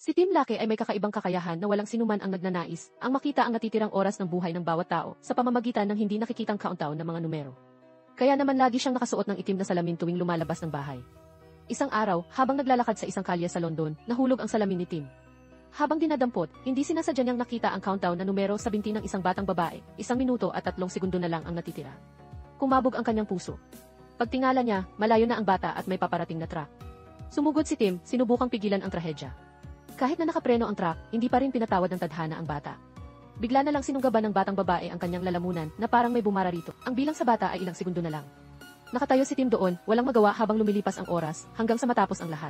Si Team Lucky ay may kakaibang kakayahan na walang sinuman ang nagnanais, ang makita ang natitirang oras ng buhay ng bawat tao sa pamamagitan ng hindi nakikitang countdown ng mga numero. Kaya naman lagi siyang nakasuot ng itim na salamin tuwing lumalabas ng bahay. Isang araw, habang naglalakad sa isang kalye sa London, nahulog ang salamin ni Tim. Habang dinadampot, hindi sinasadya niyang nakita ang countdown na numero sa binti ng isang batang babae, 1 minuto at 3 segundo na lang ang natitira. Kumabog ang kanyang puso. Pagtingala niya, malayo na ang bata at may paparating na truck. Sumugod si Tim, sinubukang pigilan ang trahedya. Kahit na nakapreno ang truck, hindi pa rin pinatawad ng tadhana ang bata. Bigla na lang sinunggaban ng batang babae ang kanyang lalamunan na parang may bumara rito. Ang bilang sa bata ay ilang segundo na lang. Nakatayo si Tim doon, walang magawa habang lumilipas ang oras, hanggang sa matapos ang lahat.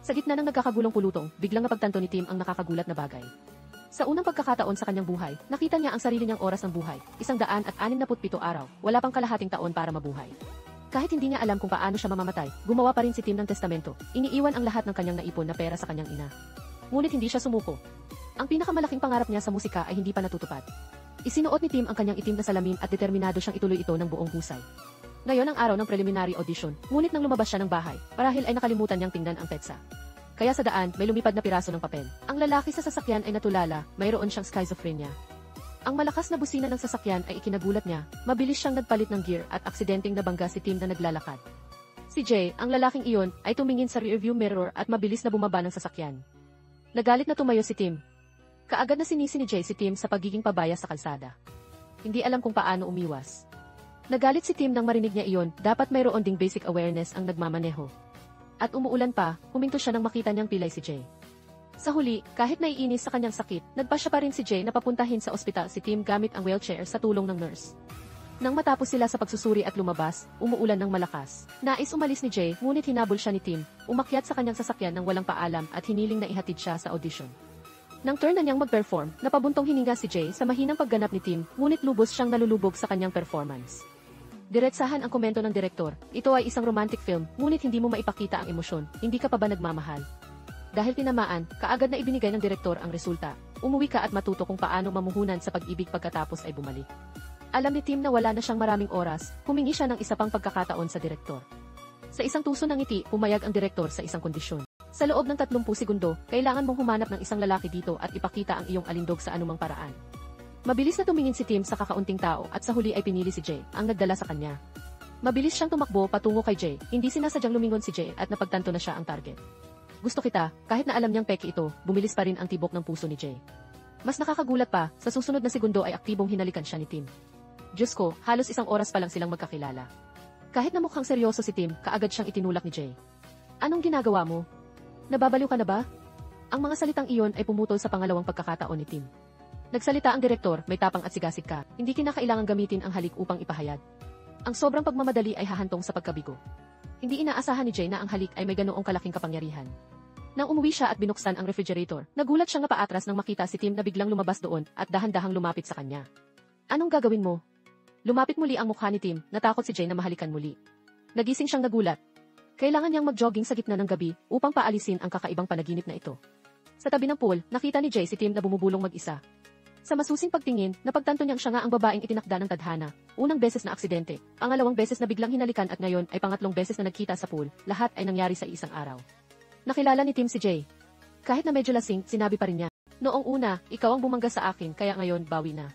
Sa gitna ng nagkakagulong pulutong, biglang napagtanto ni Tim ang nakakagulat na bagay. Sa unang pagkakataon sa kanyang buhay, nakita niya ang sarili niyang oras ng buhay, 167 araw, wala pang kalahating taon para mabuhay. Kahit hindi niya alam kung paano siya mamamatay, gumawa pa rin si Tim ng testamento, iniiwan ang lahat ng kanyang naipon na pera sa kanyang ina. Ngunit hindi siya sumuko. Ang pinakamalaking pangarap niya sa musika ay hindi pa natutupad. Isinuot ni Tim ang kanyang itim na salamin at determinado siyang ituloy ito ng buong husay. Ngayon ang araw ng preliminary audition, ngunit nang lumabas siya ng bahay, marahil ay nakalimutan niyang tingnan ang petsa. Kaya sa daan, may lumipad na piraso ng papel. Ang lalaki sa sasakyan ay natulala, mayroon siyang schizophrenia. Ang malakas na busina ng sasakyan ay ikinagulat niya, mabilis siyang nagpalit ng gear at aksidenteng nabangga si Tim na naglalakad. Si Jay, ang lalaking iyon, ay tumingin sa rearview mirror at mabilis na bumaba ng sasakyan. Nagalit na tumayo si Tim. Kaagad na sinisi ni Jay si Tim sa pagiging pabaya sa kalsada. Hindi alam kung paano umiwas. Nagalit si Tim nang marinig niya iyon, dapat mayroon ding basic awareness ang nagmamaneho. At umuulan pa, huminto siya nang makita niyang pilay si Jay. Sa huli, kahit naiinis sa kanyang sakit, nagpasya pa rin si Jay na papuntahin sa ospital si Tim gamit ang wheelchair sa tulong ng nurse. Nang matapos sila sa pagsusuri at lumabas, umuulan ng malakas. Nais umalis ni Jay, ngunit hinabol siya ni Tim, umakyat sa kanyang sasakyan nang walang paalam at hiniling na ihatid siya sa audition. Nang turn na niyang mag-perform, napabuntong hininga si Jay sa mahinang pagganap ni Tim, ngunit lubos siyang nalulubog sa kanyang performance. Diretsahan ang komento ng direktor, ito ay isang romantic film, ngunit hindi mo maipakita ang emosyon, hindi ka pa ba nagmamahal? Dahil tinamaan, kaagad na ibinigay ng direktor ang resulta, umuwi ka at matuto kung paano mamuhunan sa pag-ibig pagkatapos ay bumalik. Alam ni Tim na wala na siyang maraming oras, humingi siya ng isa pang pagkakataon sa direktor. Sa isang tuso ng ngiti, pumayag ang direktor sa isang kondisyon. Sa loob ng 30 segundo, kailangan mong humanap ng isang lalaki dito at ipakita ang iyong alindog sa anumang paraan. Mabilis na tumingin si Tim sa kakaunting tao at sa huli ay pinili si Jay, ang nagdala sa kanya. Mabilis siyang tumakbo patungo kay Jay, hindi sinasadyang lumingon si Jay at napagtanto na siya ang target. Gusto kita, kahit na alam niyang peke ito, bumilis pa rin ang tibok ng puso ni Jay. Mas nakakagulat pa, sa susunod na segundo ay aktibong hinalikan siya ni Tim. Diyos ko, halos 1 oras pa lang silang magkakilala. Kahit na mukhang seryoso si Tim, kaagad siyang itinulak ni Jay. Anong ginagawa mo? Nababaliw ka na ba? Ang mga salitang iyon ay pumutol sa pangalawang pagkakataon ni Tim. Nagsalita ang direktor, may tapang at sigasig ka, hindi kinakailangang gamitin ang halik upang ipahayag. Ang sobrang pagmamadali ay hahantong sa pagkabigo. Hindi inaasahan ni Jay na ang halik ay may ganoong kalaking kapangyarihan. Nang umuwi siya at binuksan ang refrigerator, nagulat siya nga paatras nang makita si Tim na biglang lumabas doon at dahan-dahang lumapit sa kanya. Anong gagawin mo? Lumapit muli ang mukha ni Tim, natakot si Jay na mahalikan muli. Nagising siyang nagulat. Kailangan niyang mag-jogging sa gitna ng gabi upang paalisin ang kakaibang panaginip na ito. Sa tabi ng pool, nakita ni Jay si Tim na bumubulong mag-isa. Sa masusing pagtingin, napagtanto niyang siya nga ang babaeng itinakda ng tadhana. Unang beses na aksidente, pangalawang beses na biglang hinalikan at ngayon ay pangatlong beses na nagkita sa pool, lahat ay nangyari sa isang araw. Nakilala ni Tim si Jay. Kahit na medyo lasing, sinabi pa rin niya, "Noong una, ikaw ang bumangga sa akin kaya ngayon bawi na."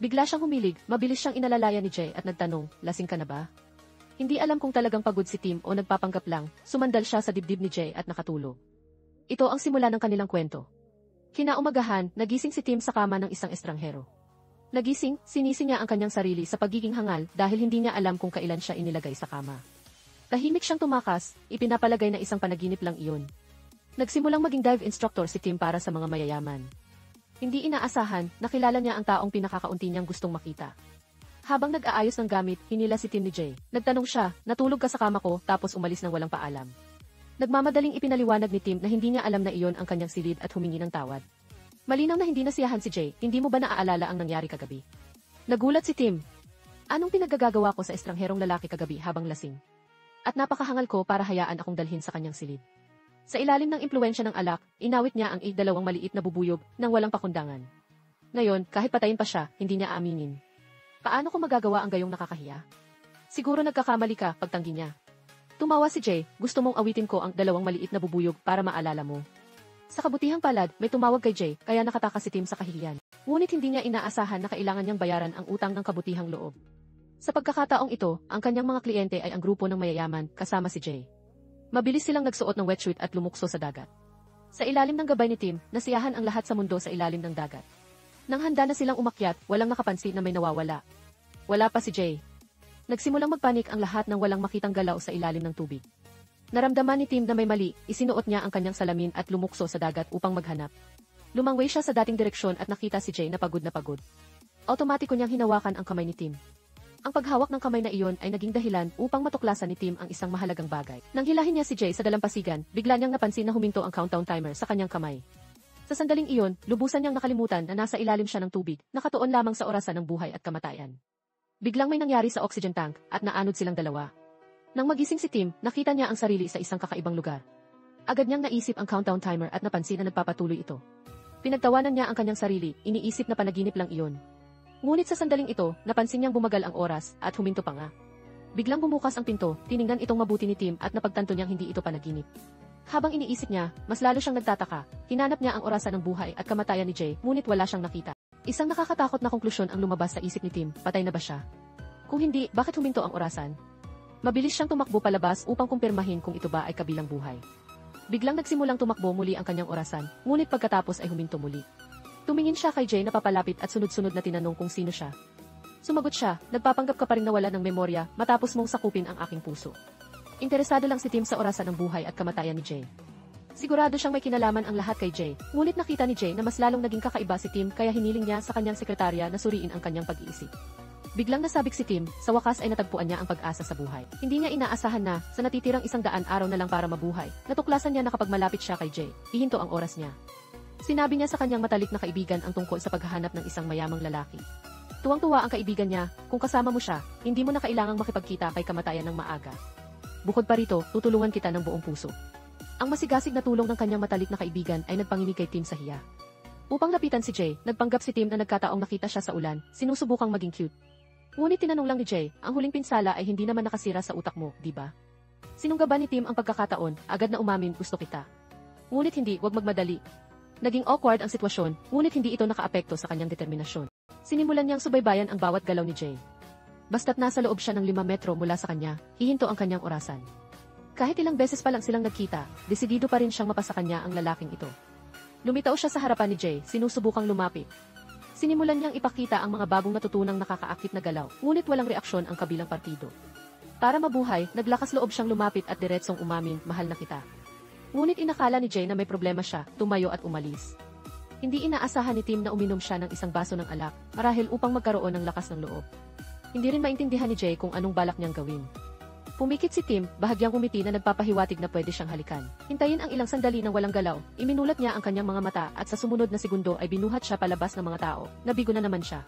Bigla siyang humilig, mabilis siyang inalalaya ni Jay at nagtanong, "Lasing ka na ba?" Hindi alam kung talagang pagod si Tim o nagpapanggap lang, sumandal siya sa dibdib ni Jay at nakatulog. Ito ang simula ng kanilang kwento. Kinaumagahan, nagising si Tim sa kama ng isang estranghero. Nagising, sinisi niya ang kanyang sarili sa pagiging hangal dahil hindi niya alam kung kailan siya inilagay sa kama. Tahimik siyang tumakas, ipinapalagay na isang panaginip lang iyon. Nagsimulang maging dive instructor si Tim para sa mga mayayaman. Hindi inaasahan, nakilala niya ang taong pinakakaunti niyang gustong makita. Habang nag-aayos ng gamit, hinila si Tim ni Jay. Nagtanong siya, "Natulog ka sa kama ko," tapos umalis nang walang paalam. Nagmamadaling ipinaliwanag ni Tim na hindi niya alam na iyon ang kanyang silid at humingi ng tawad. Malinaw na hindi nasiyahan si Jay, "Hindi mo ba naaalala ang nangyari kagabi?" Nagulat si Tim. "Anong pinagagagawa ko sa estrangherong lalaki kagabi habang lasing? At napakahangal ko para hayaan akong dalhin sa kanyang silid." Sa ilalim ng impluwensya ng alak, inawit niya ang 2 maliit na bubuyog nang walang pakundangan. Ngayon, kahit patayin pa siya, hindi niya aaminin. Paano ko magagawa ang gayong nakakahiya? Siguro nagkakamali ka, pagtanggi niya. Tumawa si Jay, "Gusto mong awitin ko ang 2 maliit na bubuyog para maalala mo?" Sa kabutihang palad, may tumawag kay Jay, kaya nakatakas si Tim sa kahihiyan. Ngunit hindi niya inaasahan na kailangan niyang bayaran ang utang ng kabutihang loob. Sa pagkakataong ito, ang kanyang mga kliyente ay ang grupo ng mayayaman, kasama si Jay. Mabilis silang nagsuot ng wetsuit at lumukso sa dagat. Sa ilalim ng gabay ni Tim, nasiyahan ang lahat sa mundo sa ilalim ng dagat. Nang handa na silang umakyat, walang nakapansin na may nawawala. Wala pa si Jay. Nagsimulang magpanik ang lahat nang walang makitang galaw sa ilalim ng tubig. Naramdaman ni Tim na may mali, isinuot niya ang kanyang salamin at lumukso sa dagat upang maghanap. Lumangway siya sa dating direksyon at nakita si Jay na pagod na pagod. Automatiko niyang hinawakan ang kamay ni Tim. Ang paghawak ng kamay na iyon ay naging dahilan upang matuklasan ni Tim ang isang mahalagang bagay. Nang hilahin niya si Jay sa dalampasigan, bigla niyang napansin na huminto ang countdown timer sa kanyang kamay. Sa sandaling iyon, lubusan niyang nakalimutan na nasa ilalim siya ng tubig, nakatuon lamang sa orasan ng buhay at kamatayan. Biglang may nangyari sa oxygen tank at naanod silang dalawa. Nang magising si Tim, nakita niya ang sarili sa isang kakaibang lugar. Agad niyang naisip ang countdown timer at napansin na nagpapatuloy ito. Pinagtawanan niya ang kanyang sarili, iniisip na panaginip lang iyon. Ngunit sa sandaling ito, napansin niyang bumagal ang oras at huminto pa nga. Biglang bumukas ang pinto, tiningnan itong mabuti ni Tim at napagtanto niyang hindi ito panaginip. Habang iniisip niya, mas lalo siyang nagtataka, hinanap niya ang orasan ng buhay at kamatayan ni Jay, ngunit wala siyang nakita. Isang nakakatakot na konklusyon ang lumabas sa isip ni Tim, patay na ba siya? Kung hindi, bakit huminto ang orasan? Mabilis siyang tumakbo palabas upang kumpirmahin kung ito ba ay kabilang buhay. Biglang nagsimulang tumakbo muli ang kanyang orasan, ngunit pagkatapos ay huminto muli. Tumingin siya kay Jay na papalapit at sunod-sunod na tinanong kung sino siya. Sumagot siya, nagpapanggap ka pa rin nawala ng memorya matapos mong sakupin ang aking puso. Interesado lang si Tim sa orasan ng buhay at kamatayan ni Jay. Sigurado siyang may kinalaman ang lahat kay Jay, ngunit nakita ni Jay na mas lalong naging kakaiba si Tim kaya hiniling niya sa kanyang sekretarya na suriin ang kanyang pag-iisip. Biglang nasabik si Tim, sa wakas ay natagpuan niya ang pag-asa sa buhay. Hindi niya inaasahan na, sa natitirang 100 araw na lang para mabuhay, natuklasan niya na kapag malapit siya kay Jay, hihinto ang oras niya. Sinabi niya sa kanyang matalik na kaibigan ang tungkol sa paghahanap ng isang mayamang lalaki. Tuwang-tuwa ang kaibigan niya, kung kasama mo siya, hindi mo na kailangang makipagkita kay kamatayan ng maaga. Bukod pa rito, tutulungan kita ng buong puso. Ang masigasig na tulong ng kanyang matalik na kaibigan ay nagpanginig kay Tim sa hiya. Upang lapitan si Jay, nagpanggap si Tim na nagkataong nakita siya sa ulan, sinusubukang maging cute. Ngunit tinanong lang ni Jay, ang huling pinsala ay hindi naman nakasira sa utak mo, di ba? Sinungga ba ni Tim ang pagkakataon, agad na umamin, gusto kita. Ngunit hindi, wag magmadali. Naging awkward ang sitwasyon, ngunit hindi ito nakaapekto sa kanyang determinasyon. Sinimulan niyang subaybayan ang bawat galaw ni Jay. Basta't nasa loob siya ng 5 metro mula sa kanya, hihinto ang kanyang orasan. Kahit ilang beses pa lang silang nagkita, desidido pa rin siyang mapasa kanya ang lalaking ito. Lumitaw siya sa harapan ni Jay, sinusubukang lumapit. Sinimulan niyang ipakita ang mga bagong natutunang nakakaakit na galaw, ngunit walang reaksyon ang kabilang partido. Para mabuhay, naglakas loob siyang lumapit at diretsong umamin, mahal na kita. Ngunit inakala ni Jay na may problema siya, tumayo at umalis. Hindi inaasahan ni Tim na uminom siya ng isang baso ng alak, marahil upang magkaroon ng lakas ng loob. Hindi rin maintindihan ni Jay kung anong balak niyang gawin. Pumikit si Tim, bahagyang umiti na nagpapahiwatig na pwede siyang halikan. Hintayin ang ilang sandali ng walang galaw, iminulat niya ang kanyang mga mata at sa sumunod na segundo ay binuhat siya palabas ng mga tao, nabigo na naman siya.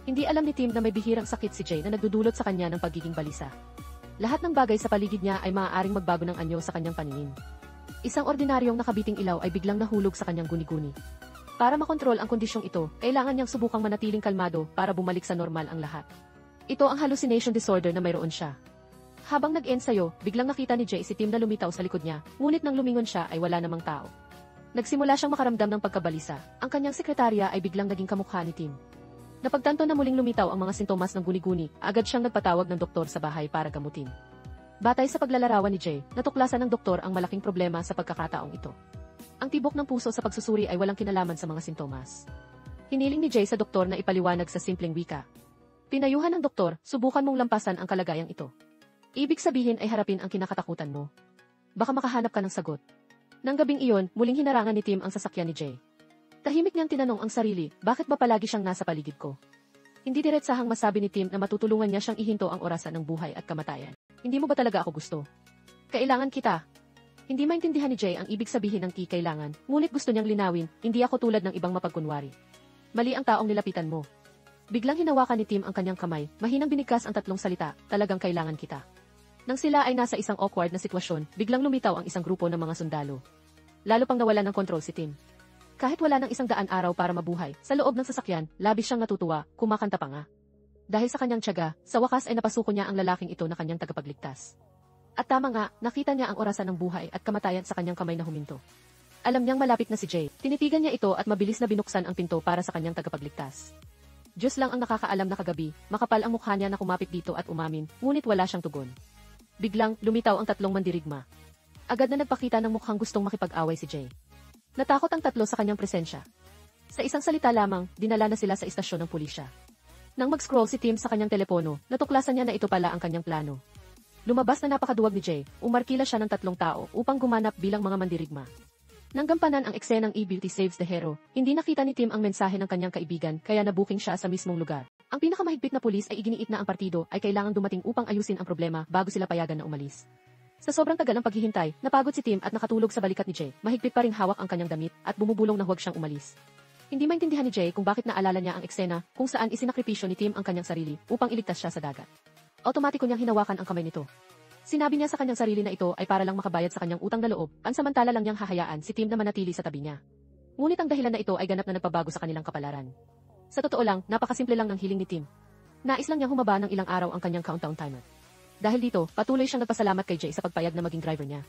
Hindi alam ni Tim na may bihirang sakit si Jay na nagdudulot sa kanya ng pagiging balisa. Lahat ng bagay sa paligid niya ay maaaring magbago ng anyo sa kanyang paningin. Isang ordinaryong nakabiting ilaw ay biglang nahulog sa kanyang guni-guni. Para makontrol ang kondisyong ito, kailangan niyang subukang manatiling kalmado para bumalik sa normal ang lahat. Ito ang hallucination disorder na mayroon siya. Habang nag-ensayo, biglang nakita ni Jay si Tim na lumitaw sa likod niya, ngunit nang lumingon siya ay wala namang tao. Nagsimula siyang makaramdam ng pagkabalisa. Ang kanyang sekretarya ay biglang naging kamukha ni Tim. Napagtanto na muling lumitaw ang mga sintomas ng guni-guni, agad siyang nagpatawag ng doktor sa bahay para gamutin. Batay sa paglalarawan ni Jay, natuklasan ng doktor ang malaking problema sa pagkakataong ito. Ang tibok ng puso sa pagsusuri ay walang kinalaman sa mga sintomas. Hiniling ni Jay sa doktor na ipaliwanag sa simpleng wika. Pinayuhan ng doktor, subukan mong lampasan ang kalagayang ito. Ibig sabihin ay harapin ang kinakatakutan mo. Baka makahanap ka ng sagot. Nang gabing iyon, muling hinarangan ni Tim ang sasakyan ni Jay. Tahimik niyang tinanong ang sarili, bakit ba palagi siyang nasa paligid ko? Hindi diretsahang masabi ni Tim na matutulungan niya siyang ihinto ang orasan ng buhay at kamatayan. Hindi mo ba talaga ako gusto? Kailangan kita. Hindi maintindihan ni Jay ang ibig sabihin ng kailangan, ngunit gusto niyang linawin, hindi ako tulad ng ibang mapagkunwari. Mali ang taong nilapitan mo. Biglang hinawakan ni Tim ang kanyang kamay, mahinang binigkas ang tatlong salita, talagang kailangan kita. Nang sila ay nasa isang awkward na sitwasyon, biglang lumitaw ang isang grupo ng mga sundalo. Lalo pang nawala ng kontrol si Tim. Kahit wala ng 100 araw para mabuhay, sa loob ng sasakyan, labis siyang natutuwa, kumakanta pa nga. Dahil sa kanyang tiyaga, sa wakas ay napasuko niya ang lalaking ito na kanyang tagapagligtas. At tama nga, nakita niya ang orasan ng buhay at kamatayan sa kanyang kamay na huminto. Alam niyang malapit na si Jay. Tinitigan niya ito at mabilis na binuksan ang pinto para sa kanyang tagapagligtas. Diyos lang ang nakakaalam na kagabi, makapal ang mukha niya na kumapit dito at umamin, ngunit wala siyang tugon. Biglang, lumitaw ang tatlong mandirigma. Agad na nagpakita ng mukhang gustong makipag-away si Jay. Natakot ang tatlo sa kanyang presensya. Sa isang salita lamang, dinala na sila sa istasyon ng pulisya. Nang mag-scroll si Tim sa kanyang telepono, natuklasan niya na ito pala ang kanyang plano. Lumabas na napakaduwag ni Jay, umarkila siya ng tatlong tao upang gumanap bilang mga mandirigma. Nang gampanan ang eksenang E-Beauty Saves the Hero, hindi nakita ni Tim ang mensahe ng kanyang kaibigan kaya nabuking siya sa mismong lugar. Ang pinakamahigpit na pulis ay iginiit na ang partido ay kailangang dumating upang ayusin ang problema bago sila payagan na umalis. Sa sobrang tagal ng paghihintay, napagod si Tim at nakatulog sa balikat ni Jay. Mahigpit pa ring hawak ang kanyang damit at bumubulong na huwag siyang umalis. Hindi maintindihan ni Jay kung bakit naalala niya ang eksena kung saan isinakripisyo ni Tim ang kanyang sarili upang iligtas siya sa dagat. Automatiko niyang hinawakan ang kamay nito. Sinabi niya sa kanyang sarili na ito ay para lang makabayad sa kanyang utang na loob, pansamantala lang niyang hahayaan si Tim na manatili sa tabi niya. Ngunit ang dahilan na ito ay ganap na nagpabago sa kanilang kapalaran. Sa totoo lang, napakasimple lang ng hiling ni Tim. Nais lang niyang humaba ng ilang araw ang kanyang countdown timer. Dahil dito, patuloy siyang nagpasalamat kay Jay sa pagpayag na maging driver niya.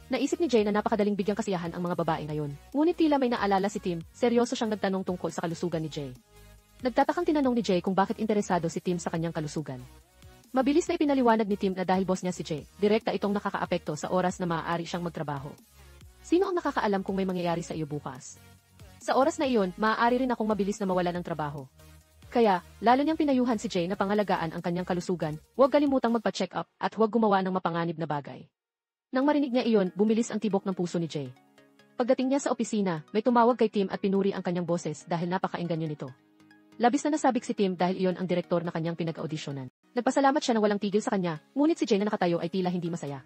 Naisip ni Jay na napakadaling bigyang kasiyahan ang mga babae ngayon. Ngunit tila may naalala si Tim, seryoso siyang nagtanong tungkol sa kalusugan ni Jay. Nagtatakang tinanong ni Jay kung bakit interesado si Tim sa kanyang kalusugan. Mabilis na ipinaliwanag ni Tim na dahil boss niya si Jay, direkta itong nakakaapekto sa oras na maaari siyang magtrabaho. Sino ang nakakaalam kung may mangyayari sa iyo bukas? Sa oras na iyon, maaari rin akong mabilis na mawala ng trabaho. Kaya, lalo niyang pinayuhan si Jay na pangalagaan ang kanyang kalusugan, huwag kalimutang magpa-check up at huwag gumawa ng mapanganib na bagay. Nang marinig niya iyon, bumilis ang tibok ng puso ni Jay. Pagdating niya sa opisina, may tumawag kay Tim at pinuri ang kanyang boses dahil napakaengganyo nito. Labis na nasabik si Tim dahil iyon ang direktor na kanyang pinag-audisyonan. Nagpasalamat siya na walang tigil sa kanya, ngunit si Jay na nakatayo ay tila hindi masaya.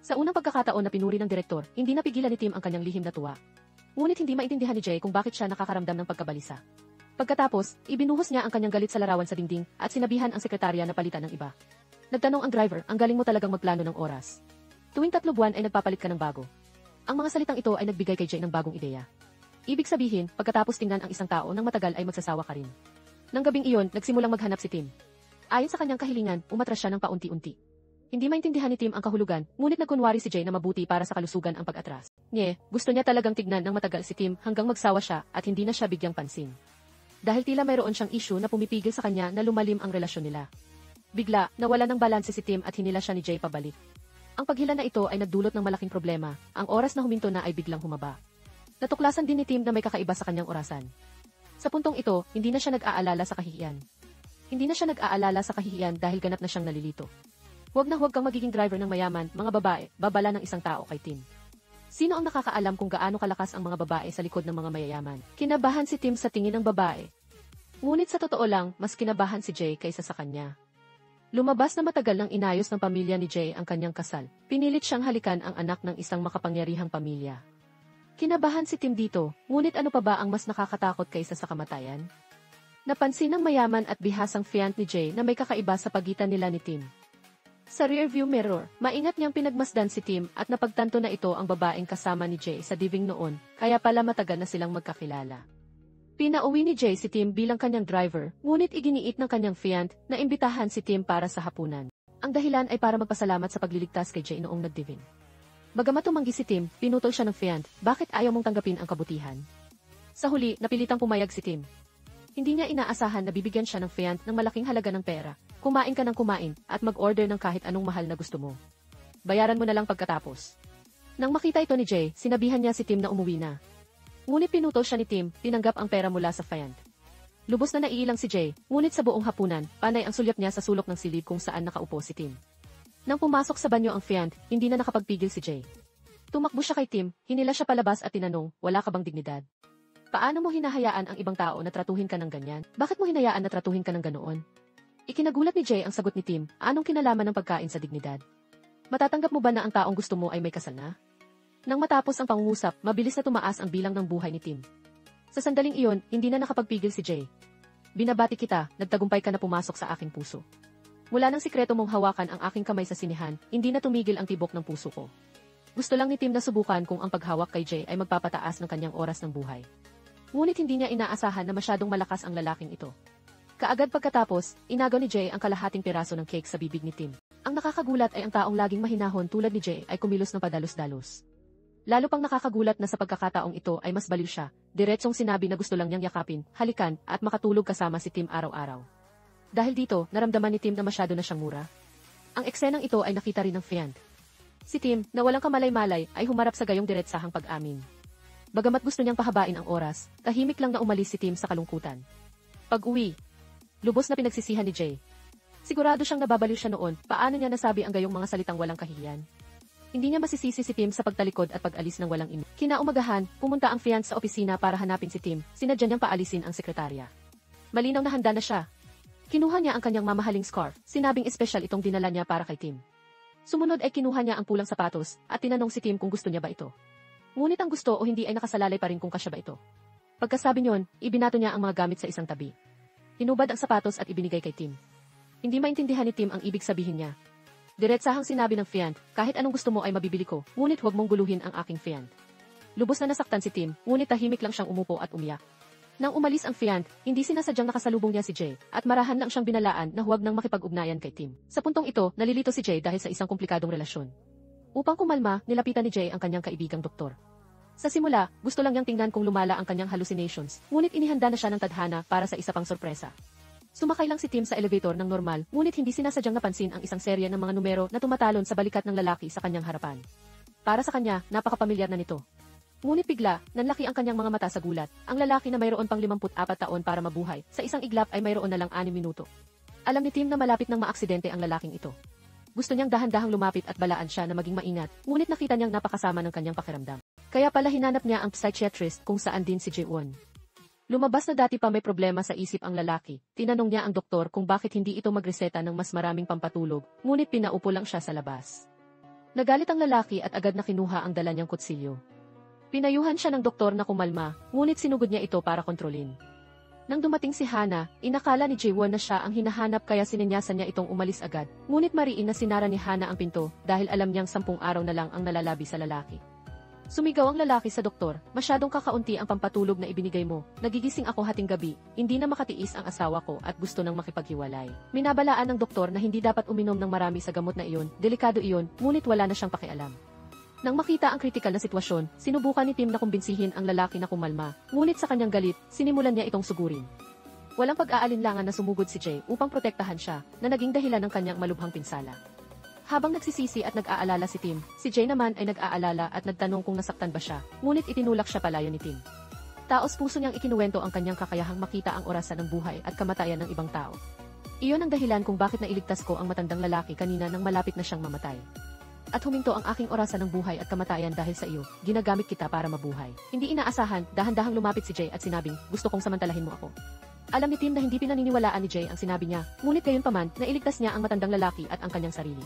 Sa unang pagkakataon na pinuri ng direktor, hindi napigilan ni Tim ang kanyang lihim na tuwa. Ngunit hindi maintindihan ni Jay kung bakit siya nakakaramdam ng pagkabalisa. Pagkatapos, ibinuhos niya ang kanyang galit sa larawan sa dingding at sinabihan ang sekretarya na palitan ng iba. Nagtanong ang driver, ang galing mo talagang magplano ng oras. Tuwing 3 buwan ay nagpapalit ka ng bago. Ang mga salitang ito ay nagbigay kay Jay ng bagong ideya. Ibig sabihin, pagkatapos tingnan ang isang tao nang matagal ay magsasawa ka rin. Nang gabing iyon, nagsimulang maghanap si Tim. Ayon sa kanyang kahilingan, umatras siya ng paunti-unti. Hindi maintindihan ni Tim ang kahulugan, ngunit nagkunwari si Jay na mabuti para sa kalusugan ang pag-atras. Gusto niya talagang tignan ng matagal si Tim hanggang magsawa siya at hindi na siya bigyang pansin. Dahil tila mayroon siyang issue na pumipigil sa kanya na lumalim ang relasyon nila. Bigla, nawala ng balanse si Tim at hinila siya ni Jay pabalik. Ang paghila na ito ay nagdulot ng malaking problema, ang oras na huminto na ay biglang humaba. Natuklasan din ni Tim na may kakaiba sa kanyang orasan. Sa puntong ito, hindi na siya nag-aalala sa kahihiyan. Hindi na siya nag-aalala sa kahihiyan dahil ganap na siyang nalilito. Huwag na huwag kang magiging driver ng mayaman, mga babae, babala ng isang tao kay Tim. Sino ang nakakaalam kung gaano kalakas ang mga babae sa likod ng mga mayayaman? Kinabahan si Tim sa tingin ng babae. Ngunit sa totoo lang, mas kinabahan si Jay kaysa sa kanya. Lumabas na matagal nang inayos ng pamilya ni Jay ang kanyang kasal. Pinilit siyang halikan ang anak ng isang makapangyarihang pamilya. Kinabahan si Tim dito, ngunit ano pa ba ang mas nakakatakot kaysa sa kamatayan? Napansin ng mayaman at bihasang fiant ni Jay na may kakaiba sa pagitan nila ni Tim. Sa rearview mirror, maingat niyang pinagmasdan si Tim at napagtanto na ito ang babaeng kasama ni Jay sa diving noon, kaya pala matagal na silang magkakilala. Pinauwi ni Jay si Tim bilang kanyang driver, ngunit iginiit ng kanyang fiant na imbitahan si Tim para sa hapunan. Ang dahilan ay para magpasalamat sa pagliligtas kay Jay noong nag-diving. Bagamat tumanggi si Tim, pinutol siya ng fiant, bakit ayaw mong tanggapin ang kabutihan? Sa huli, napilitang pumayag si Tim. Hindi niya inaasahan na bibigyan siya ng fiant ng malaking halaga ng pera. Kumain ka ng kumain at mag-order ng kahit anong mahal na gusto mo. Bayaran mo na lang pagkatapos. Nang makita ito ni Jay, sinabihan niya si Tim na umuwi na. Ngunit pinutol siya ni Tim, tinanggap ang pera mula sa fiant. Lubos na naiilang si Jay, ngunit sa buong hapunan, panay ang sulyap niya sa sulok ng silid kung saan nakaupo si Tim. Nang pumasok sa banyo ang fiant, hindi na nakapagpigil si Jay. Tumakbo siya kay Tim, hinila siya palabas at tinanong, wala ka bang dignidad? Paano mo hinahayaan ang ibang tao na tratuhin ka ng ganyan? Bakit mo hinayaan na tratuhin ka ng ganoon? Ikinagulat ni Jay ang sagot ni Tim, anong kinalaman ng pagkain sa dignidad? Matatanggap mo ba na ang taong gusto mo ay may kasal na? Nang matapos ang pangungusap, mabilis na tumaas ang bilang ng buhay ni Tim. Sa sandaling iyon, hindi na nakapagpigil si Jay. Binabati kita, nagtagumpay ka na pumasok sa aking puso. Mula nang sikreto mong hawakan ang aking kamay sa sinihan, hindi na tumigil ang tibok ng puso ko. Gusto lang ni Tim na subukan kung ang paghawak kay Jay ay magpapataas ng kanyang oras ng buhay. Ngunit hindi niya inaasahan na masyadong malakas ang lalaking ito. Kaagad pagkatapos, inagaw ni Jay ang kalahating piraso ng cake sa bibig ni Tim. Ang nakakagulat ay ang taong laging mahinahon tulad ni Jay ay kumilos ng padalos-dalos. Lalo pang nakakagulat na sa pagkakataong ito ay mas baliw siya, diretsong sinabi na gusto lang niyang yakapin, halikan, at makatulog kasama si Tim araw-araw. Dahil dito, naramdaman ni Tim na masyado na siyang mura. Ang eksenang ito ay nakita rin ng Fiant. Si Tim, na walang kamalay-malay, ay humarap sa gayong diretsahang pag-amin. Bagamat gusto niyang pahabain ang oras, tahimik lang na umalis si Tim sa kalungkutan. Pag-uwi, lubos na pinagsisihan ni Jay. Sigurado siyang nababaliw siya noon, paano niya nasabi ang gayong mga salitang walang kahihiyan. Hindi niya masisisi si Tim sa pagtalikod at pag-alis ng walang imi. Kinaumagahan, pumunta ang Fiant sa opisina para hanapin si Tim, sinadya niyang paalisin ang sekretarya. Malinaw na handa na siya. Kinuha niya ang kanyang mamahaling scarf, sinabing espesyal itong dinala niya para kay Tim. Sumunod ay kinuha niya ang pulang sapatos, at tinanong si Tim kung gusto niya ba ito. Ngunit ang gusto o hindi ay nakasalalay pa rin kung kasya ba ito. Pagkasabi niyon, ibinato niya ang mga gamit sa isang tabi. Hinubad ang sapatos at ibinigay kay Tim. Hindi maintindihan ni Tim ang ibig sabihin niya. Diretsahang sinabi ng Fiant, kahit anong gusto mo ay mabibili ko, ngunit huwag mong guluhin ang aking Fiant. Lubos na nasaktan si Tim, ngunit tahimik lang siyang umupo at umiyak. Nang umalis ang Fiant, hindi sinasadyang nakasalubong niya si Jay, at marahan lang siyang binalaan na huwag nang makipag-ugnayan kay Tim. Sa puntong ito, nalilito si Jay dahil sa isang komplikadong relasyon. Upang kumalma, nilapitan ni Jay ang kanyang kaibigang doktor. Sa simula, gusto lang niyang tingnan kung lumala ang kanyang hallucinations, ngunit inihanda na siya ng tadhana para sa isa pang sorpresa. Sumakay lang si Tim sa elevator ng normal, ngunit hindi sinasadyang napansin ang isang serya ng mga numero na tumatalon sa balikat ng lalaki sa kanyang harapan. Para sa kanya, napakapamilyar na nito. Ngunit bigla, nanlaki ang kanyang mga mata sa gulat. Ang lalaki na mayroon pang 54 taon para mabuhay, sa isang iglap ay mayroon na lang 6 minuto. Alam ni Tim na malapit nang maaksidente ang lalaking ito. Gusto niyang dahan-dahang lumapit at balaan siya na maging maingat, ngunit nakita niyang napakasama ng kanyang pakiramdam. Kaya pala hinanap niya ang psychiatrist kung saan din si Jaewon. Lumabas na dati pa may problema sa isip ang lalaki. Tinanong niya ang doktor kung bakit hindi ito magreseta ng mas maraming pampatulog, ngunit pinaupo lang siya sa labas. Nagalit ang lalaki at agad na kinuha ang dala niyang kutsilyo. Pinayuhan siya ng doktor na kumalma, ngunit sinugod niya ito para kontrolin. Nang dumating si Hana, inakala ni Jaewon na siya ang hinahanap kaya sininyasan niya itong umalis agad, ngunit mariin na sinara ni Hana ang pinto dahil alam niyang 10 araw na lang ang nalalabi sa lalaki. Sumigaw ang lalaki sa doktor, masyadong kakaunti ang pampatulog na ibinigay mo, nagigising ako hating gabi, hindi na makatiis ang asawa ko at gusto nang makipaghiwalay. Minabalaan ng doktor na hindi dapat uminom ng marami sa gamot na iyon, delikado iyon, ngunit wala na siyang pakialam. Nang makita ang kritikal na sitwasyon, sinubukan ni Tim na kumbinsihin ang lalaki na kumalma, ngunit sa kanyang galit, sinimulan niya itong sugurin. Walang pag-aalinlangan na sumugod si Jay upang protektahan siya, na naging dahilan ng kanyang malubhang pinsala. Habang nagsisisi at nag-aalala si Tim, si Jay naman ay nag-aalala at nagtanong kung nasaktan ba siya, ngunit itinulak siya palayo ni Tim. Taos puso niyang ikinuwento ang kanyang kakayahang makita ang orasan ng buhay at kamatayan ng ibang tao. Iyon ang dahilan kung bakit nailigtas ko ang matandang lalaki kanina nang malapit na siyang mamatay. At huminto ang aking orasan ng buhay at kamatayan dahil sa iyo, ginagamit kita para mabuhay. Hindi inaasahan, dahan-dahang lumapit si Jay at sinabing, gusto kong samantalahin mo ako. Alam ni Tim na hindi pinaniniwalaan ni Jay ang sinabi niya, ngunit gayon paman, nailigtas niya ang matandang lalaki at ang kanyang sarili.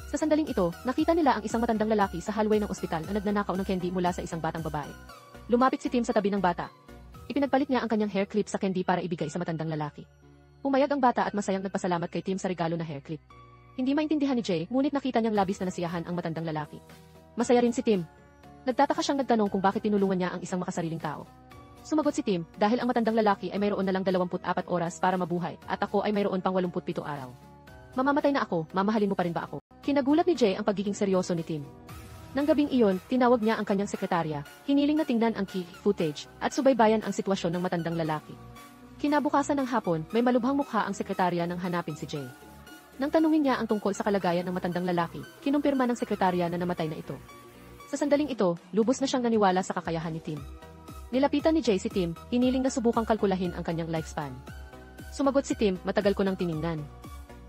Sa sandaling ito, nakita nila ang isang matandang lalaki sa hallway ng ospital na nagnanakaw ng candy mula sa isang batang babae. Lumapit si Tim sa tabi ng bata. Ipinagpalit niya ang kanyang hair clip sa candy para ibigay sa matandang lalaki. Pumayag ang bata at masayang nagpasalamat kay Tim sa regalo na hair clip. Hindi maintindihan ni Jay, ngunit nakita niyang labis na nasiyahan ang matandang lalaki. Masaya rin si Tim. Nagtataka siyang nagtanong kung bakit tinulungan niya ang isang makasariling tao. Sumagot si Tim, dahil ang matandang lalaki ay mayroon na lang 24 oras para mabuhay, at ako ay mayroon pang 87 araw. Mamamatay na ako, mamahalin mo pa rin ba ako? Kinagulat ni Jay ang pagiging seryoso ni Tim. Nang gabing iyon, tinawag niya ang kanyang sekretarya, hiniling na tingnan ang key footage, at subaybayan ang sitwasyon ng matandang lalaki. Kinabukasan ng hapon, may malubhang mukha ang sekretarya nang hanapin si Jay. Nang tanungin niya ang tungkol sa kalagayan ng matandang lalaki, kinumpirma ng sekretarya na namatay na ito. Sa sandaling ito, lubos na siyang naniwala sa kakayahan ni Tim. Nilapitan ni Jay si Tim, hiniling na subukang kalkulahin ang kanyang lifespan. Sumagot si Tim, matagal ko nang tiningnan.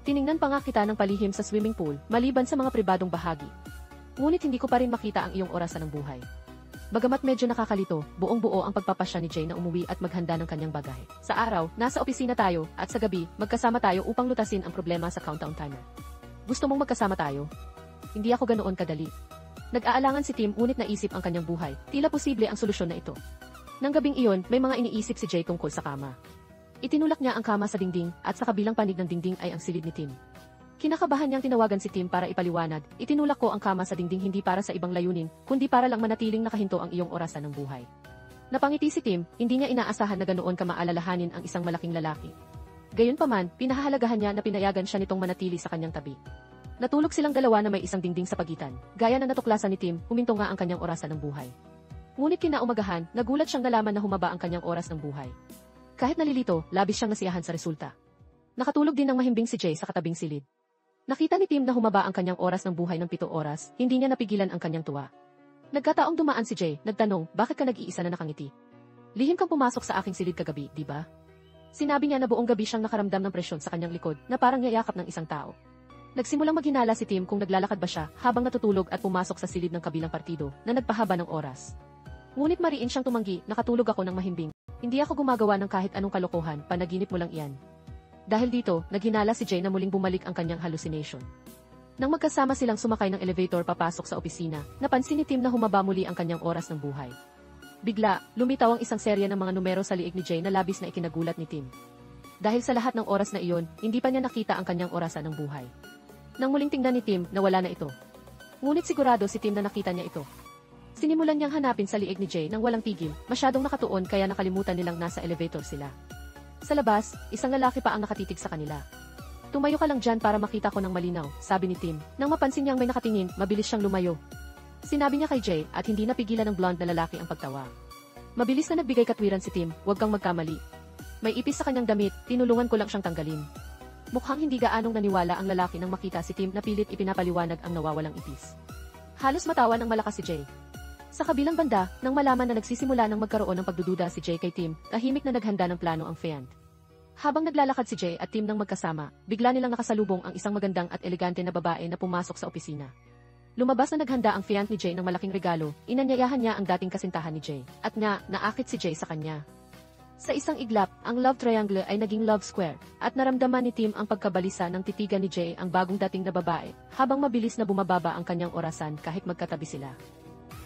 Tiningnan pa nga kita ng palihim sa swimming pool, maliban sa mga pribadong bahagi. Ngunit hindi ko pa rin makita ang iyong orasan ng buhay. Bagamat medyo nakakalito, buong-buo ang pagpapasya ni Jay na umuwi at maghanda ng kanyang bagahe. Sa araw, nasa opisina tayo, at sa gabi, magkasama tayo upang lutasin ang problema sa countdown timer. Gusto mong magkasama tayo? Hindi ako ganoon kadali. Nag-aalangan si Tim ngunit naisip ang kanyang buhay, tila posible ang solusyon na ito. Nang gabing iyon, may mga iniisip si Jay tungkol sa kama. Itinulak niya ang kama sa dingding, at sa kabilang panig ng dingding ay ang silid ni Tim. Kinakabahan niyang tinawagan si Tim para ipaliwanag, itinulak ko ang kama sa dingding hindi para sa ibang layunin, kundi para lang manatiling nakahinto ang iyong orasan ng buhay. Napangiti si Tim, hindi niya inaasahan na ganoon ka maalalahanin ang isang malaking lalaki. Gayunpaman, pinahahalagahan niya na pinayagan siya nitong manatili sa kanyang tabi. Natulog silang dalawa na may isang dingding sa pagitan. Gaya na natuklasan ni Tim, huminto nga ang kanyang orasan ng buhay. Ngunit kinaumagahan, nagulat siyang nalaman na humaba ang kanyang oras ng buhay. Kahit nalilito, labis siyang nasiyahan sa resulta. Nakatulog din ng mahimbing si Jay sa katabing silid. Nakita ni Tim na humaba ang kanyang oras ng buhay ng 7 oras, hindi niya napigilan ang kanyang tuwa. Nagkataong dumaan si Jay, nagtanong, bakit ka nag-iisa na nakangiti? Lihim kang pumasok sa aking silid kagabi, di ba? Sinabi niya na buong gabi siyang nakaramdam ng presyon sa kanyang likod na parang niyayakap ng isang tao. Nagsimulang maghinala si Tim kung naglalakad ba siya habang natutulog at pumasok sa silid ng kabilang partido na nagpahaba ng oras. Ngunit mariin siyang tumanggi, nakatulog ako ng mahimbing. Hindi ako gumagawa ng kahit anong kalokohan, panaginip mo lang iyan. Dahil dito, naghinala si Jay na muling bumalik ang kanyang hallucination. Nang magkasama silang sumakay ng elevator papasok sa opisina, napansin ni Tim na humaba muli ang kanyang oras ng buhay. Bigla, lumitaw ang isang serya ng mga numero sa liig ni Jay na labis na ikinagulat ni Tim. Dahil sa lahat ng oras na iyon, hindi pa niya nakita ang kanyang orasan ng buhay. Nang muling tingnan ni Tim, nawala na ito. Ngunit sigurado si Tim na nakita niya ito. Sinimulan niyang hanapin sa liig ni Jay nang walang tigil, masyadong nakatuon kaya nakalimutan nilang nasa elevator sila. Sa labas, isang lalaki pa ang nakatitig sa kanila. Tumayo ka lang dyan para makita ko ng malinaw, sabi ni Tim. Nang mapansin niyang may nakatingin, mabilis siyang lumayo. Sinabi niya kay Jay at hindi napigilan ng blonde na lalaki ang pagtawa. Mabilis na nagbigay katwiran si Tim, huwag kang magkamali. May ipis sa kanyang damit, tinulungan ko lang siyang tanggalin. Mukhang hindi gaanong naniwala ang lalaki nang makita si Tim na pilit ipinapaliwanag ang nawawalang ipis. Halos matawa ng malakas si Jay. Sa kabilang banda, nang malaman na nagsisimula ng magkaroon ng pagdududa si Jay kay Tim, tahimik na naghanda ng plano ang Fiant. Habang naglalakad si Jay at Tim nang magkasama, bigla nilang nakasalubong ang isang magandang at elegante na babae na pumasok sa opisina. Lumabas na naghanda ang Fiant ni Jay ng malaking regalo, inanyayahan niya ang dating kasintahan ni Jay. At nga, naakit si Jay sa kanya. Sa isang iglap, ang love triangle ay naging love square, at naramdaman ni Tim ang pagkabalisa ng titigan ni Jay ang bagong dating na babae, habang mabilis na bumababa ang kanyang orasan kahit magkatabi sila.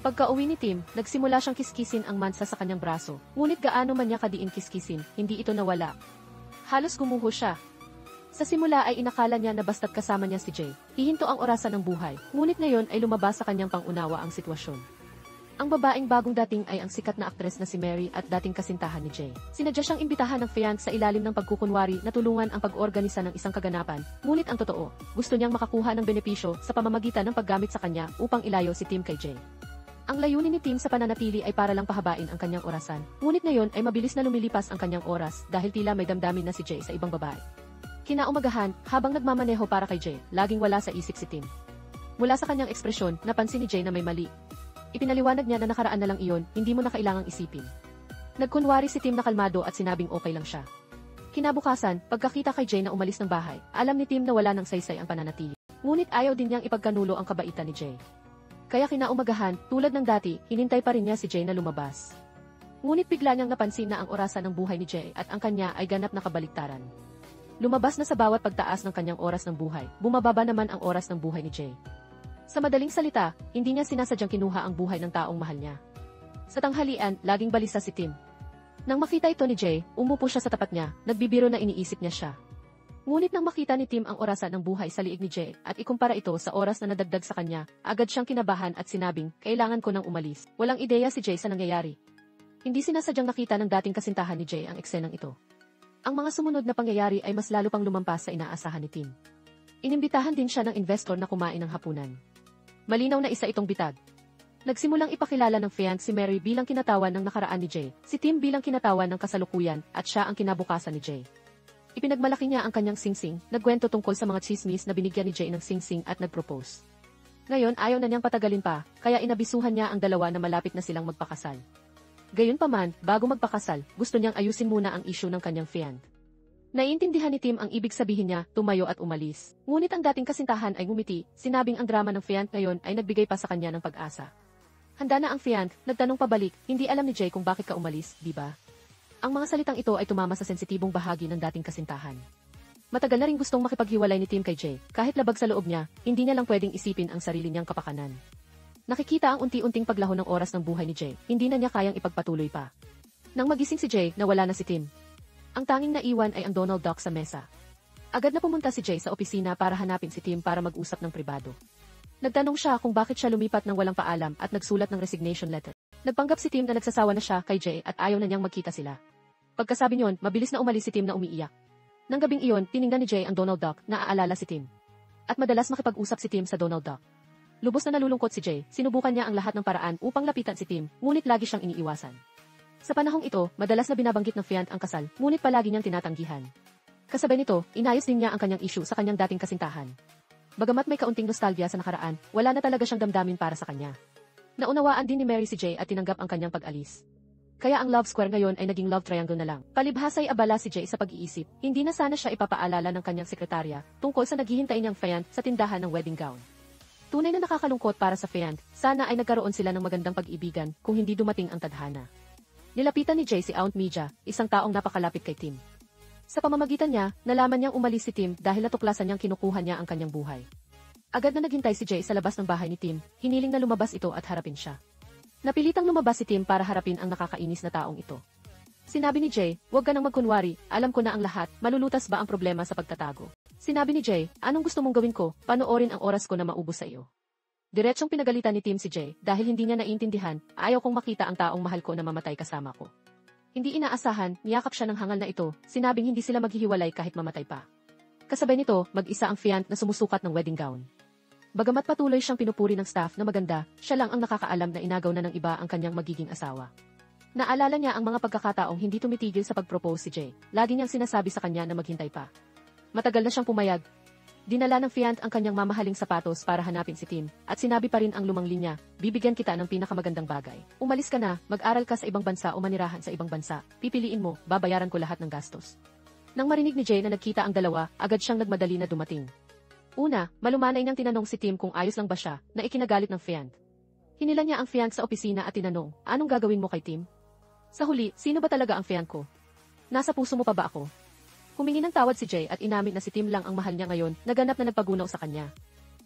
Pagka-uwi ni Tim, nagsimula siyang kiskisin ang mansa sa kanyang braso, ngunit gaano man niya kadiin kiskisin, hindi ito nawala. Halos gumuho siya. Sa simula ay inakala niya na basta't kasama niya si Jay, hihinto ang orasan ng buhay, ngunit ngayon ay lumabas sa kanyang pangunawa ang sitwasyon. Ang babaeng bagong dating ay ang sikat na aktres na si Mary at dating kasintahan ni Jay. Sinadya siyang imbitahan ng Fiant sa ilalim ng pagkukunwari na tulungan ang pag-organisa ng isang kaganapan, ngunit ang totoo, gusto niyang makakuha ng benepisyo sa pamamagitan ng paggamit sa kanya upang ilayo si Tim kay Jay. Ang layunin ni Tim sa pananatili ay para lang pahabain ang kanyang orasan, ngunit ngayon ay mabilis na lumilipas ang kanyang oras dahil tila may damdamin na si Jay sa ibang babae. Kinaumagahan, habang nagmamaneho para kay Jay, laging wala sa isip si Tim. Mula sa kanyang ekspresyon, napansin ni Jay na may mali. Ipinaliwanag niya na nakaraan na lang iyon, hindi mo na kailangang isipin. Nagkunwari si Tim na kalmado at sinabing okay lang siya. Kinabukasan, pagkakita kay Jay na umalis ng bahay, alam ni Tim na wala ng saysay ang pananatili. Ngunit ayaw din niyang ipagkanulo ang kabaitan ni Jay. Kaya kinaumagahan, tulad ng dati, hinintay pa rin niya si Jay na lumabas. Ngunit bigla niyang napansin na ang orasan ng buhay ni Jay at ang kanya ay ganap na kabaliktaran. Lumabas na sa bawat pagtaas ng kanyang oras ng buhay, bumababa naman ang oras ng buhay ni Jay. Sa madaling salita, hindi niya sinasadyang kinuha ang buhay ng taong mahal niya. Sa tanghalian, laging balisa si Tim. Nang makita ito ni Jay, umupo siya sa tapat niya, nagbibiro na iniisip niya siya. Ngunit nang makita ni Tim ang orasan ng buhay sa liig ni Jay at ikumpara ito sa oras na nadagdag sa kanya, agad siyang kinabahan at sinabing, kailangan ko nang umalis. Walang ideya si Jay sa nangyayari. Hindi sinasadyang nakita ng dating kasintahan ni Jay ang eksenang ito. Ang mga sumunod na pangyayari ay mas lalo pang lumampas sa inaasahan ni Tim. Inimbitahan din siya ng investor na kumain ng hapunan. Malinaw na isa itong bitag. Nagsimulang ipakilala ng Fiant si Mary bilang kinatawan ng nakaraan ni Jay, si Tim bilang kinatawan ng kasalukuyan, at siya ang kinabukasan ni Jay. Ipinagmalaki niya ang kanyang singsing, nagkwento tungkol sa mga chismis na binigyan ni Jay ng singsing at nagpropose. Ngayon ayaw na niyang patagalin pa, kaya inabisuhan niya ang dalawa na malapit na silang magpakasal. Gayunpaman, bago magpakasal, gusto niyang ayusin muna ang issue ng kanyang Fiant. Naiintindihan ni Tim ang ibig sabihin niya, tumayo at umalis. Ngunit ang dating kasintahan ay ngumiti, sinabing ang drama ng Fiant ngayon ay nagbigay pa sa kanya ng pag-asa. Handa na ang Fiant, nagtanong pabalik, hindi alam ni Jay kung bakit ka umalis, di ba? Ang mga salitang ito ay tumama sa sensitibong bahagi ng dating kasintahan. Matagal na ring gustong makipaghiwalay ni Tim kay Jay, kahit labag sa loob niya, hindi niya lang pwedeng isipin ang sarili niyang kapakanan. Nakikita ang unti-unting paglaho ng oras ng buhay ni Jay, hindi na niya kayang ipagpatuloy pa. Nang magising si Jay, nawala na si Tim. Ang tanging naiwan ay ang Donald Duck sa mesa. Agad na pumunta si Jay sa opisina para hanapin si Tim para mag-usap ng pribado. Nagtanong siya kung bakit siya lumipat ng walang paalam at nagsulat ng resignation letter. Nagpanggap si Tim na nagsasawa na siya kay Jay at ayaw na niyang magkita sila. Pagkasabi niyon, mabilis na umalis si Tim na umiiyak. Nang gabing iyon, tiningnan ni Jay ang Donald Duck na aalala si Tim. at madalas makipag-usap si Tim sa Donald Duck. Lubos na nalulungkot si Jay, sinubukan niya ang lahat ng paraan upang lapitan si Tim, ngunit lagi siyang iniiwasan. Sa panahong ito, madalas na binabanggit ng fiant ang kasal, ngunit palagi niyang tinatanggihan. Kasabay nito, inayos din niya ang kanyang issue sa kanyang dating kasintahan. Bagamat may kaunting nostalgia sa nakaraan, wala na talaga siyang damdamin para sa kanya. Naunawaan din ni Mary si Jay at tinanggap ang kanyang pag-alis. Kaya ang love square ngayon ay naging love triangle na lang. Palibhas ay abala si Jay sa pag-iisip, hindi na sana siya ipapaalala ng kanyang sekretarya tungkol sa naghihintay niyang fiant sa tindahan ng wedding gown. Tunay na nakakalungkot para sa fiant, sana ay nagkaroon sila ng magandang pag-ibigan kung hindi dumating ang tadhana. Nilapitan ni Jay si Aunt Mija, isang taong napakalapit kay Tim. Sa pamamagitan niya, nalaman niyang umalis si Tim dahil natuklasan niyang kinukuha niya ang kanyang buhay. Agad na naghintay si Jay sa labas ng bahay ni Tim, hiniling na lumabas ito at harapin siya. Napilitang lumabas si Tim para harapin ang nakakainis na taong ito. Sinabi ni Jay, "Huwag ka nang magkunwari, alam ko na ang lahat, malulutas ba ang problema sa pagtatago?" Sinabi ni Jay, "Anong gusto mong gawin ko, panoorin ang oras ko na maubos sa iyo." Diretsong pinagalitan ni Tim si Jay dahil hindi niya naiintindihan, ayaw kong makita ang taong mahal ko na mamatay kasama ko. Hindi inaasahan, niyakap siya ng hangal na ito, sinabing hindi sila maghihiwalay kahit mamatay pa. Kasabay nito, mag-isa ang fiant na sumusukat ng wedding gown. Bagamat patuloy siyang pinupuri ng staff na maganda, siya lang ang nakakaalam na inagaw na ng iba ang kanyang magiging asawa. Naalala niya ang mga pagkakataong hindi tumitigil sa pag-propose si Jay. Lagi niyang sinasabi sa kanya na maghintay pa. Matagal na siyang pumayag. Dinala ng fiant ang kanyang mamahaling sapatos para hanapin si Tim, at sinabi pa rin ang lumang linya, "Bibigyan kita ng pinakamagandang bagay. Umalis ka na, mag-aral ka sa ibang bansa o manirahan sa ibang bansa. Pipiliin mo, babayaran ko lahat ng gastos." Nang marinig ni Jay na nagkita ang dalawa, agad siyang nagmadali na dumating. Una, malumanay niyang tinanong si Tim kung ayos lang ba siya, na ikinagalit ng fiant. Hinila niya ang fiant sa opisina at tinanong, "Anong gagawin mo kay Tim?" Sa huli, sino ba talaga ang fiant ko? Nasa puso mo pa ba ako? Humingi ng tawad si Jay at inamin na si Tim lang ang mahal niya ngayon, naganap na nagpagunaw sa kanya.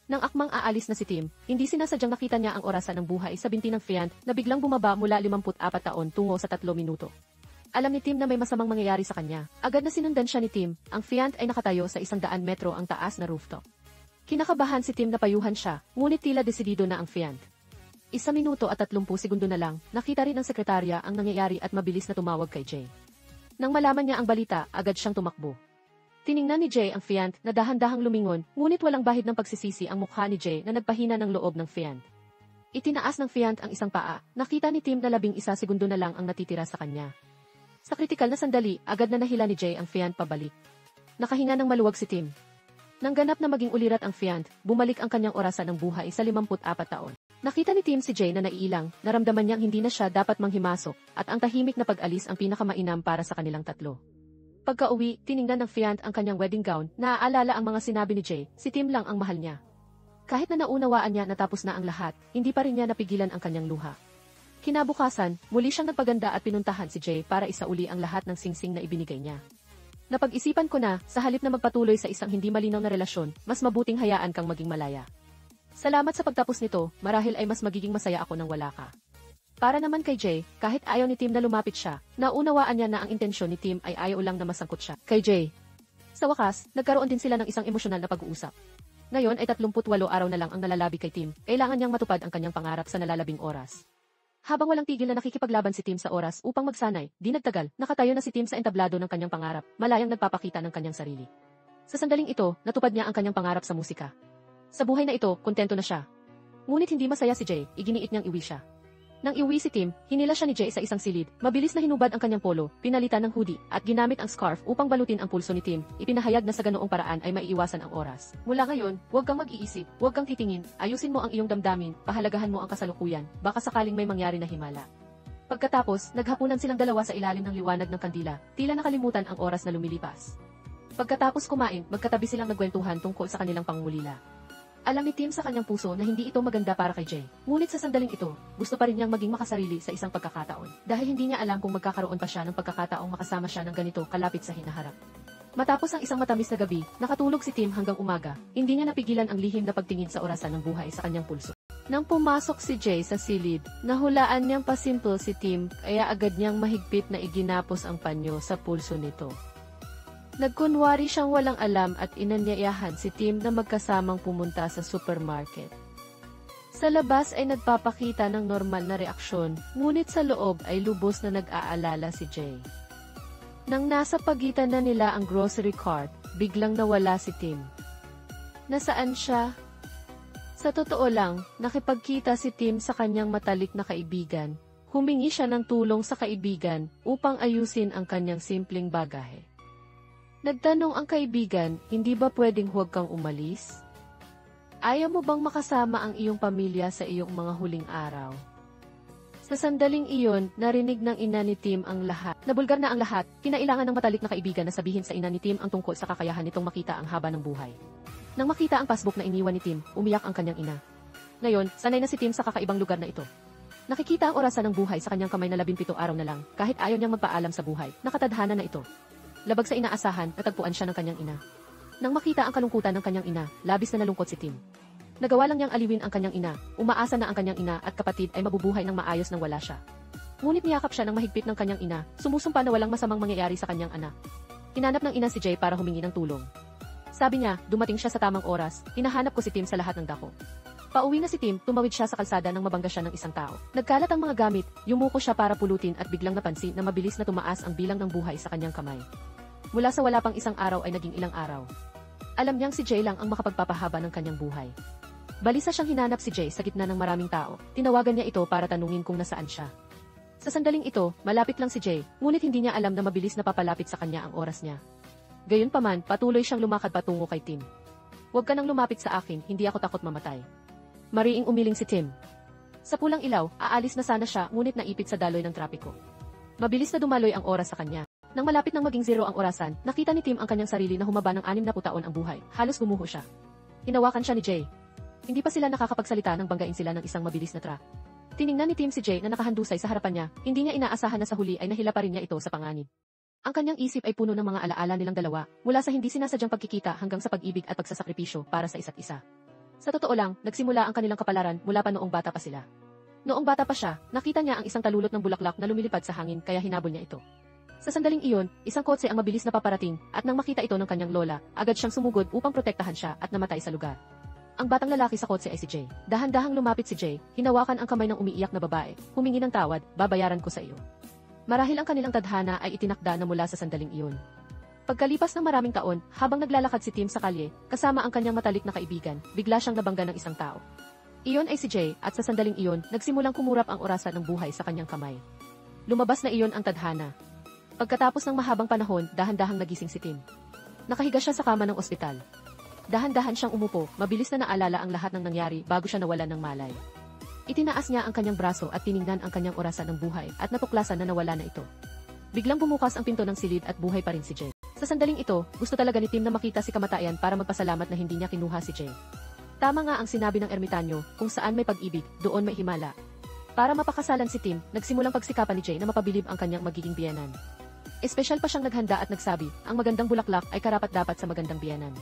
Nang akmang aalis na si Tim, hindi sinasadyang nakita niya ang orasan ng buhay sa binti ng fiant na biglang bumaba mula 54 taon tungo sa 3 minuto. Alam ni Tim na may masamang mangyayari sa kanya. Agad na sinundan siya ni Tim, ang fiant ay nakatayo sa 100 metro ang taas na rooftop. Kinakabahan si Tim na payuhan siya, ngunit tila desidido na ang fiant. 1 minuto at 30 segundo na lang, nakita rin ng sekretarya ang nangyayari at mabilis na tumawag kay Jay. Nang malaman niya ang balita, agad siyang tumakbo. Tiningnan ni Jay ang fiant na dahan-dahang lumingon, ngunit walang bahid ng pagsisisi ang mukha ni Jay na nagpahina ng loob ng fiant. Itinaas ng fiant ang isang paa, nakita ni Tim na 11 segundo na lang ang natitira sa kanya. Sa kritikal na sandali, agad na nahila ni Jay ang fiant pabalik. Nakahinga ng maluwag si Tim. Nang ganap na maging ulirat ang fiant, bumalik ang kanyang orasan ng buhay sa 54 taon. Nakita ni Tim si Jay na naiilang, naramdaman niyang hindi na siya dapat manghimasok, at ang tahimik na pag-alis ang pinakamainam para sa kanilang tatlo. Pagka-uwi, tiningnan ng fiant ang kanyang wedding gown, naaalala ang mga sinabi ni Jay, si Tim lang ang mahal niya. Kahit na naunawaan niya na tapos na ang lahat, hindi pa rin niya napigilan ang kanyang luha. Kinabukasan, muli siyang nagpaganda at pinuntahan si Jay para isauli ang lahat ng singsing na ibinigay niya. Napag-isipan ko na, sa halip na magpatuloy sa isang hindi malinaw na relasyon, mas mabuting hayaan kang maging malaya. Salamat sa pagtapos nito, marahil ay mas magiging masaya ako nang wala ka. Para naman kay Jay, kahit ayaw ni Tim na lumapit siya, naunawaan niya na ang intensyon ni Tim ay ayaw lang na masangkot siya kay Jay. Sa wakas, nagkaroon din sila ng isang emosyonal na pag-uusap. Ngayon ay 38 araw na lang ang nalalabi kay Tim, kailangan niyang matupad ang kanyang pangarap sa nalalabing oras. Habang walang tigil na nakikipaglaban si Tim sa oras upang magsanay, di nagtagal, nakatayo na si Tim sa entablado ng kanyang pangarap, malayang nagpapakita ng kanyang sarili. Sa sandaling ito, natupad niya ang kanyang pangarap sa musika. Sa buhay na ito, kontento na siya. Ngunit hindi masaya si Jay, iginiit niyang iwi siya. Nang iuwi si Tim, hinila siya ni Jay sa isang silid, mabilis na hinubad ang kanyang polo, pinalitan ng hoodie, at ginamit ang scarf upang balutin ang pulso ni Tim, ipinahayag na sa ganoong paraan ay maiiwasan ang oras. Mula ngayon, huwag kang mag-iisip, huwag kang titingin, ayusin mo ang iyong damdamin, pahalagahan mo ang kasalukuyan, baka sakaling may mangyari na himala. Pagkatapos, naghapunan silang dalawa sa ilalim ng liwanag ng kandila, tila nakalimutan ang oras na lumilipas. Pagkatapos kumain, magkatabi silang nagkwentuhan tungkol sa kanilang pangungulila. Alam ni Tim sa kanyang puso na hindi ito maganda para kay Jay. Ngunit sa sandaling ito, gusto pa rin niyang maging makasarili sa isang pagkakataon. Dahil hindi niya alam kung magkakaroon pa siya ng pagkakataong makasama siya ng ganito kalapit sa hinaharap. Matapos ang isang matamis na gabi, nakatulog si Tim hanggang umaga. Hindi niya napigilan ang lihim na pagtingin sa orasan ng buhay sa kanyang pulso. Nang pumasok si Jay sa silid, nahulaan niyang pasimple si Tim, kaya agad niyang mahigpit na iginapos ang panyo sa pulso nito. Nagkunwari siyang walang alam at inanyayahan si Tim na magkasamang pumunta sa supermarket. Sa labas ay nagpapakita ng normal na reaksyon, ngunit sa loob ay lubos na nag-aalala si Jay. Nang nasa pagitan na nila ang grocery cart, biglang nawala si Tim. Nasaan siya? Sa totoo lang, nakipagkita si Tim sa kanyang matalik na kaibigan. Humingi siya ng tulong sa kaibigan upang ayusin ang kanyang simpleng bagahe. Nagtanong ang kaibigan, hindi ba pwedeng huwag kang umalis? Ayaw mo bang makasama ang iyong pamilya sa iyong mga huling araw? Sa sandaling iyon, narinig ng ina ni Tim ang lahat. Nabulgar na ang lahat, kinailangan ng matalik na kaibigan na sabihin sa ina ni Tim ang tungkol sa kakayahan nitong makita ang haba ng buhay. Nang makita ang passbook na iniwan ni Tim, umiyak ang kanyang ina. Ngayon, sanay na si Tim sa kakaibang lugar na ito. Nakikita ang orasan ng buhay sa kanyang kamay na 17 araw na lang, kahit ayaw niyang magpaalam sa buhay. Nakatadhana na ito. Labag sa inaasahan, natagpuan siya ng kanyang ina. Nang makita ang kalungkutan ng kanyang ina, labis na nalungkot si Tim. Nagawa lang niyang aliwin ang kanyang ina, umaasa na ang kanyang ina at kapatid ay mabubuhay ng maayos nang wala siya. Ngunit niyakap siya ng mahigpit ng kanyang ina, sumusumpa na walang masamang mangyayari sa kanyang anak. Hinanap ng ina si Jay para humingi ng tulong. Sabi niya, dumating siya sa tamang oras, hinahanap ko si Tim sa lahat ng dako. Pauwi na si Tim, tumawid siya sa kalsada nang mabangga siya ng isang tao. Nagkalat ang mga gamit, yumuko siya para pulutin at biglang napansin na mabilis na tumaas ang bilang ng buhay sa kanyang kamay. Mula sa wala pang isang araw ay naging ilang araw. Alam niyang si Jay lang ang makapagpapahaba ng kanyang buhay. Balisa siyang hinanap si Jay sa gitna ng maraming tao. Tinawagan niya ito para tanungin kung nasaan siya. Sa sandaling ito, malapit lang si Jay, ngunit hindi niya alam na mabilis na papalapit sa kanya ang oras niya. Gayunpaman, patuloy siyang lumakad patungo kay Tim. Huwag ka nang lumapit sa akin, hindi ako takot mamatay. Mariing umiling si Tim. Sa pulang ilaw, aalis na sana siya ngunit naipit sa daloy ng trapiko. Mabilis na dumaloy ang oras sa kanya. Nang malapit nang maging 0 ang orasan, nakita ni Tim ang kanyang sarili na humaba ng 60 taon ang buhay. Halos gumuho siya. Hinawakan siya ni Jay. Hindi pa sila nakakapagsalita nang banggain sila ng isang mabilis na truck. Tiningnan ni Tim si Jay na nakahandusay sa harapan niya, hindi niya inaasahan na sa huli ay nahila pa rin niya ito sa panganib. Ang kanyang isip ay puno ng mga alaala nilang dalawa, mula sa hindi sinasadyang pagkikita hanggang sa pag-ibig at pagsasakripisyo para sa isa't isa. Sa totoo lang, nagsimula ang kanilang kapalaran mula pa noong bata pa sila. Noong bata pa siya, nakita niya ang isang talulot ng bulaklak na lumilipad sa hangin kaya hinabol niya ito. Sa sandaling iyon, isang kotse ang mabilis na paparating at nang makita ito ng kanyang lola, agad siyang sumugod upang protektahan siya at namatay sa lugar. Ang batang lalaki sa kotse ay si Jay. Dahan-dahang lumapit si Jay, hinawakan ang kamay ng umiiyak na babae, humingi ng tawad, babayaran ko sa iyo. Marahil ang kanilang tadhana ay itinakda na mula sa sandaling iyon. Pagkalipas ng maraming taon, habang naglalakad si Tim sa kalye, kasama ang kanyang matalik na kaibigan, bigla siyang nabangga ng isang tao. Iyon ay si Jay, at sa sandaling iyon, nagsimulang kumurap ang orasan ng buhay sa kanyang kamay. Lumabas na iyon ang tadhana. Pagkatapos ng mahabang panahon, dahan-dahang nagising si Tim. Nakahiga siya sa kama ng ospital. Dahan-dahan siyang umupo, mabilis na naalala ang lahat ng nangyari bago siya nawalan ng malay. Itinaas niya ang kanyang braso at tiningnan ang kanyang orasan ng buhay at natuklasan na nawala na ito. Biglang bumukas ang pinto ng silid at buhay pa rin si Jay. Sa sandaling ito, gusto talaga ni Tim na makita si kamatayan para magpasalamat na hindi niya kinuha si Jay. Tama nga ang sinabi ng ermitanyo, kung saan may pag-ibig, doon may himala. Para mapakasalan si Tim, nagsimulang pagsikapan ni Jay na mapabilib ang kanyang magiging biyenan. Espesyal pa siyang naghanda at nagsabi, ang magandang bulaklak ay karapat-dapat sa magandang biyenan.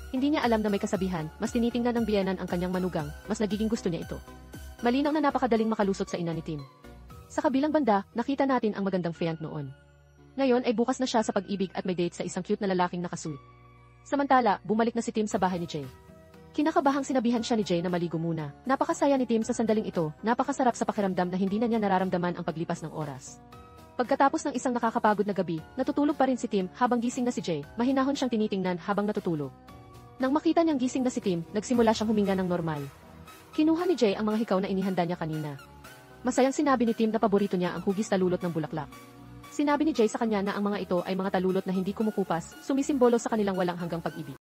Hindi niya alam na may kasabihan, mas tinitingnan ng biyenan ang kanyang manugang, mas nagiging gusto niya ito. Malinaw na napakadaling makalusot sa ina ni Tim. Sa kabilang banda, nakita natin ang magandang fiant noon. Ngayon ay bukas na siya sa pag-ibig at may date sa isang cute na lalaking nakasuit. Samantala, bumalik na si Tim sa bahay ni Jay. Kinakabahang sinabihan siya ni Jay na maligo muna. Napakasaya ni Tim sa sandaling ito, napakasarap sa pakiramdam na hindi na niya nararamdaman ang paglipas ng oras. Pagkatapos ng isang nakakapagod na gabi, natutulog pa rin si Tim habang gising na si Jay, mahinahon siyang tinitingnan habang natutulog. Nang makita niyang gising na si Tim, nagsimula siyang huminga ng normal. Kinuha ni Jay ang mga hikaw na inihanda niya kanina. Masayang sinabi ni Tim na paborito niya ang hugis talulot ng bulaklak. Sinabi ni Jay sa kanya na ang mga ito ay mga talulot na hindi kumukupas, sumisimbolo sa kanilang walang hanggang pag-ibig.